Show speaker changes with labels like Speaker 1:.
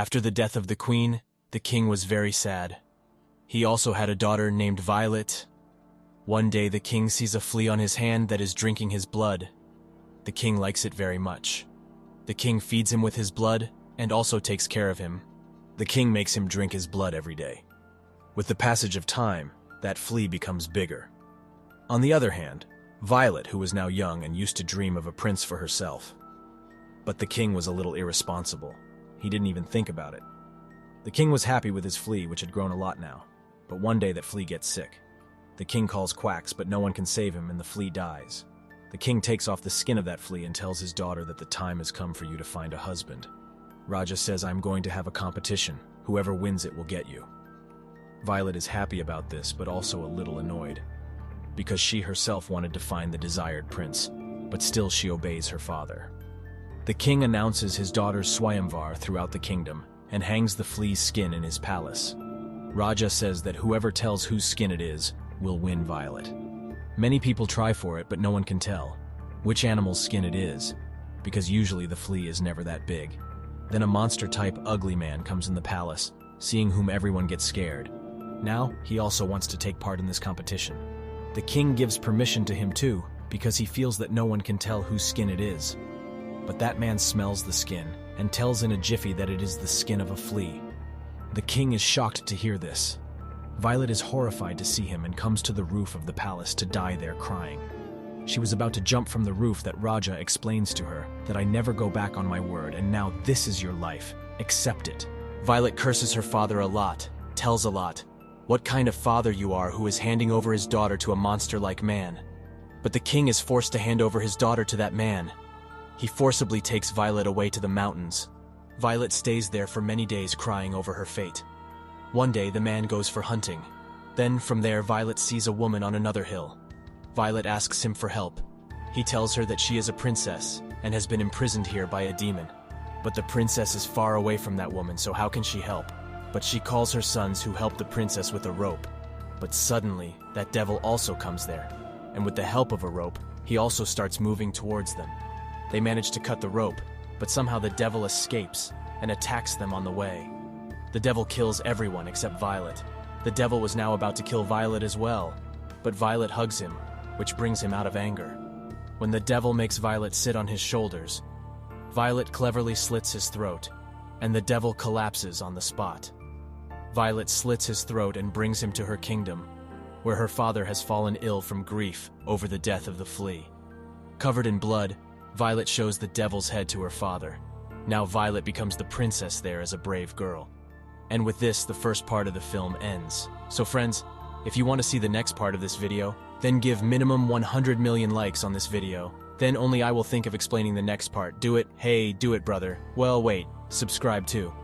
Speaker 1: After the death of the queen, the king was very sad. He also had a daughter named Violet. One day the king sees a flea on his hand that is drinking his blood. The king likes it very much. The king feeds him with his blood and also takes care of him. The king makes him drink his blood every day. With the passage of time, that flea becomes bigger. On the other hand, Violet, who was now young and used to dream of a prince for herself. But the king was a little irresponsible. He didn't even think about it. The king was happy with his flea, which had grown a lot now. But one day that flea gets sick. The king calls quacks, but no one can save him, and the flea dies. The king takes off the skin of that flea and tells his daughter that the time has come for you to find a husband. Raja says, "I'm going to have a competition. Whoever wins it will get you." Violet is happy about this, but also a little annoyed, because she herself wanted to find the desired prince, but still she obeys her father. The king announces his daughter's Swayamvar throughout the kingdom and hangs the flea's skin in his palace. Raja says that whoever tells whose skin it is will win Violet. Many people try for it, but no one can tell which animal's skin it is, because usually the flea is never that big. Then a monster-type ugly man comes in the palace, seeing whom everyone gets scared. Now, he also wants to take part in this competition. The king gives permission to him too, because he feels that no one can tell whose skin it is. But that man smells the skin and tells in a jiffy that it is the skin of a flea. The king is shocked to hear this. Violet is horrified to see him and comes to the roof of the palace to die there crying. She was about to jump from the roof that Raja explains to her that I never go back on my word, and now this is your life. Accept it. Violet curses her father a lot, tells a lot. What kind of father you are who is handing over his daughter to a monster-like man. But the king is forced to hand over his daughter to that man. He forcibly takes Violet away to the mountains. Violet stays there for many days crying over her fate. One day the man goes for hunting. Then from there Violet sees a woman on another hill. Violet asks him for help. He tells her that she is a princess and has been imprisoned here by a demon. But the princess is far away from that woman, so how can she help? But she calls her sons who help the princess with a rope. But suddenly, that devil also comes there. And with the help of a rope, he also starts moving towards them. They manage to cut the rope, but somehow the devil escapes and attacks them on the way. The devil kills everyone except Violet. The devil was now about to kill Violet as well, but Violet hugs him, which brings him out of anger. When the devil makes Violet sit on his shoulders, Violet cleverly slits his throat, and the devil collapses on the spot. Violet slits his throat and brings him to her kingdom, where her father has fallen ill from grief over the death of the flea. Covered in blood, Violet shows the devil's head to her father. Now Violet becomes the princess there as a brave girl. And with this, the first part of the film ends. So friends, if you want to see the next part of this video, then give minimum 100 million likes on this video. Then only I will think of explaining the next part. Do it. Hey, do it, brother. Well, wait. Subscribe too.